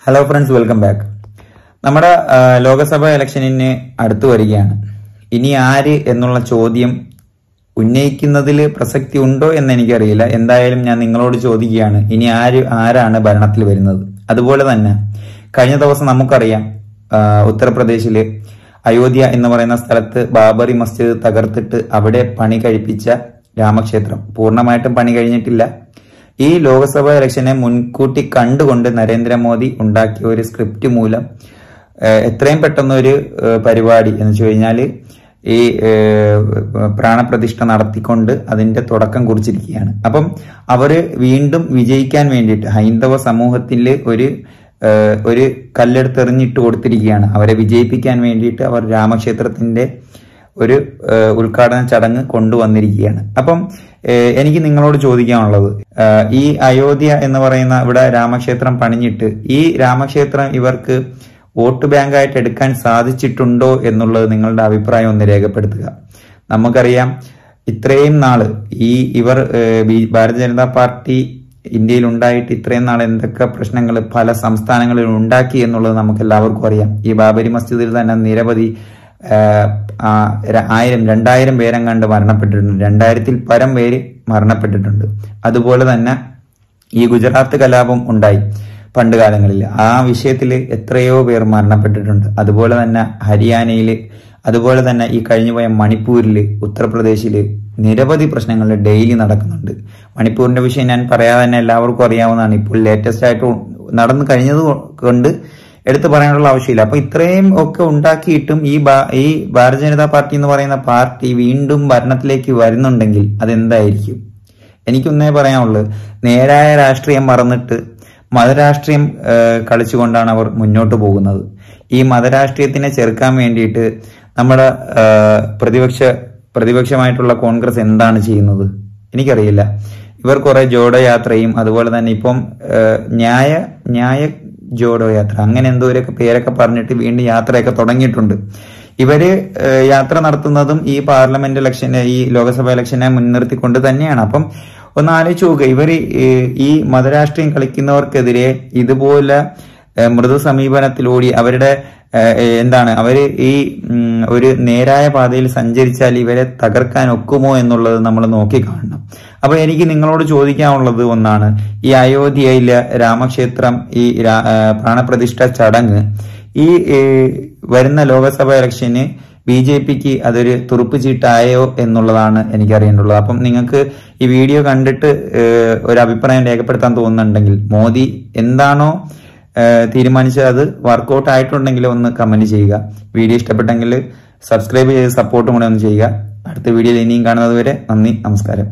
Hello friends, welcome back. നമ്മുടെ ലോകസഭാ ഇലക്ഷനിന് അടുത്തു വരികയാണ്. ഇനി ആര് എന്നുള്ള ചോദ്യം ഉന്നയിക്കുന്നതിൽ പ്രസക്തി ഉണ്ടോ എന്ന് എനിക്കറിയില്ല. എന്തായാലും ഞാൻ നിങ്ങളോട് ചോദിക്കുകയാണ്, ഇനി ആരാണ് ഭരണത്തിൽ വരുന്നത്? അതുപോലെ തന്നെ കഴിഞ്ഞ ദിവസം നമുക്കറിയാം, ഉത്തർപ്രദേശില് അയോധ്യ എന്ന് പറയുന്ന സ്ഥലത്ത് ബാബറി മസ്ജിദ് തകർത്തിട്ട് അവിടെ പണി കഴിപ്പിച്ച രാമക്ഷേത്രം പൂർണ്ണമായിട്ടും പണി കഴിഞ്ഞിട്ടില്ല. ഈ ലോക്സഭാ ഇലക്ഷനെ മുൻകൂട്ടി കണ്ടുകൊണ്ട് നരേന്ദ്രമോദി ഉണ്ടാക്കിയ ഒരു സ്ക്രിപ്റ്റ് മൂലം എത്രയും പെട്ടെന്നൊരു പരിപാടി എന്ന് വെച്ച് കഴിഞ്ഞാൽ ഈ പ്രാണപ്രതിഷ്ഠ നടത്തിക്കൊണ്ട് അതിന്റെ തുടക്കം കുറിച്ചിരിക്കുകയാണ്. അപ്പം അവര് വീണ്ടും വിജയിക്കാൻ വേണ്ടിയിട്ട് ഹൈന്ദവ സമൂഹത്തിൽ ഒരു കല്ലെടുത്തെറിഞ്ഞിട്ട് കൊടുത്തിരിക്കുകയാണ്. അവരെ വിജയിപ്പിക്കാൻ വേണ്ടിയിട്ട് അവർ രാമക്ഷേത്രത്തിന്റെ ഒരു ഉദ്ഘാടന ചടങ്ങ് കൊണ്ടുവന്നിരിക്കുകയാണ്. അപ്പം എനിക്ക് നിങ്ങളോട് ചോദിക്കാനുള്ളത്, ഈ അയോധ്യ എന്ന് പറയുന്ന ഇവിടെ രാമക്ഷേത്രം പണിഞ്ഞിട്ട് ഈ രാമക്ഷേത്രം ഇവർക്ക് വോട്ട് ബാങ്കായിട്ട് എടുക്കാൻ സാധിച്ചിട്ടുണ്ടോ എന്നുള്ളത് നിങ്ങളുടെ അഭിപ്രായം ഒന്ന് രേഖപ്പെടുത്തുക. നമുക്കറിയാം, ഇത്രയും നാള് ഇവർ ഭാരതീയ ജനതാ പാർട്ടി ഇന്ത്യയിൽ ഉണ്ടായിട്ട് ഇത്രയും നാൾ എന്തൊക്കെ പ്രശ്നങ്ങൾ പല സംസ്ഥാനങ്ങളിൽ ഉണ്ടാക്കി എന്നുള്ളത് നമുക്ക് എല്ലാവർക്കും അറിയാം. ഈ ബാബരി മസ്ജിദിൽ തന്നെ നിരവധി 1000-2000 പേരെങ്ങാണ്ട് മരണപ്പെട്ടിട്ടുണ്ട്. 2000-ൽ പരം പേര് മരണപ്പെട്ടിട്ടുണ്ട്. അതുപോലെ തന്നെ ഈ ഗുജറാത്ത് കലാപം ഉണ്ടായി പണ്ട് കാലങ്ങളിൽ, ആ വിഷയത്തിൽ എത്രയോ പേർ മരണപ്പെട്ടിട്ടുണ്ട്. അതുപോലെ തന്നെ ഹരിയാനയില്, അതുപോലെ തന്നെ ഈ കഴിഞ്ഞുപോയ മണിപ്പൂരില്, ഉത്തർപ്രദേശില് നിരവധി പ്രശ്നങ്ങൾ ഡെയിലി നടക്കുന്നുണ്ട്. മണിപ്പൂരിന്റെ വിഷയം ഞാൻ പറയാതെ തന്നെ എല്ലാവർക്കും അറിയാവുന്നതാണ്. ഇപ്പോൾ ലേറ്റസ്റ്റ് ആയിട്ട് നടന്നു കഴിഞ്ഞത് കൊണ്ട് എടുത്തു പറയാനുള്ള ആവശ്യമില്ല. അപ്പൊ ഇത്രയും ഒക്കെ ഉണ്ടാക്കിയിട്ടും ഈ ഭാരതീയ ജനതാ പാർട്ടി എന്ന് പറയുന്ന പാർട്ടി വീണ്ടും ഭരണത്തിലേക്ക് വരുന്നുണ്ടെങ്കിൽ അതെന്തായിരിക്കും? എനിക്കൊന്നേ പറയാനുള്ളൂ, നേരായ രാഷ്ട്രീയം മറന്നിട്ട് മതരാഷ്ട്രീയം കളിച്ചുകൊണ്ടാണ് അവർ മുന്നോട്ട് പോകുന്നത്. ഈ മതരാഷ്ട്രീയത്തിനെ ചെറുക്കാൻ വേണ്ടിയിട്ട് നമ്മുടെ പ്രതിപക്ഷമായിട്ടുള്ള കോൺഗ്രസ് എന്താണ് ചെയ്യുന്നത് എനിക്കറിയില്ല. ഇവർ കുറെ ജോഡോ യാത്രയും അതുപോലെ തന്നെ ഇപ്പം ന്യായ ജോഡോ യാത്ര അങ്ങനെ എന്തോരൊക്കെ പേരൊക്കെ പറഞ്ഞിട്ട് വീണ്ടും യാത്രയൊക്കെ തുടങ്ങിയിട്ടുണ്ട്. ഇവര് യാത്ര നടത്തുന്നതും ഈ പാർലമെന്റ് ഇലക്ഷനെ, ഈ ലോക്സഭ ഇലക്ഷനെ മുൻനിർത്തിക്കൊണ്ട് തന്നെയാണ്. അപ്പം ഒന്ന് ആലോചിച്ച് നോക്കുക, ഇവര് ഈ മതരാഷ്ട്രീയം കളിക്കുന്നവർക്കെതിരെ ഇതുപോലെ മൃദു സമീപനത്തിലൂടി അവരുടെ അവര് ഈ ഒരു നേരായ പാതയിൽ സഞ്ചരിച്ചാൽ ഇവരെ തകർക്കാൻ ഒക്കുമോ എന്നുള്ളത് നമ്മൾ നോക്കി കാണണം. അപ്പൊ എനിക്ക് നിങ്ങളോട് ചോദിക്കാനുള്ളത് ഒന്നാണ്, ഈ അയോധ്യയിലെ രാമക്ഷേത്രം ഈ പ്രാണപ്രതിഷ്ഠ ചടങ്ങ് ഈ വരുന്ന ലോക്സഭ ഇലക്ഷന് BJPക്ക് അതൊരു തുറുപ്പ് ചീട്ടായോ എന്നുള്ളതാണ് എനിക്കറിയേണ്ടുള്ളത്. അപ്പം നിങ്ങൾക്ക് ഈ വീഡിയോ കണ്ടിട്ട് ഒരു അഭിപ്രായം രേഖപ്പെടുത്താൻ തോന്നുന്നുണ്ടെങ്കിൽ, മോദി എന്താണോ തീരുമാനിച്ചത് അത് വർക്കൗട്ട് ആയിട്ടുണ്ടെങ്കിൽ ഒന്ന് കമന്റ് ചെയ്യുക. വീഡിയോ ഇഷ്ടപ്പെട്ടെങ്കിൽ സബ്സ്ക്രൈബ് ചെയ്ത് സപ്പോർട്ടും കൂടെ ഒന്ന് ചെയ്യുക. അടുത്ത വീഡിയോയിൽ ഇനിയും കാണുന്നത് വരെ നന്ദി, നമസ്കാരം.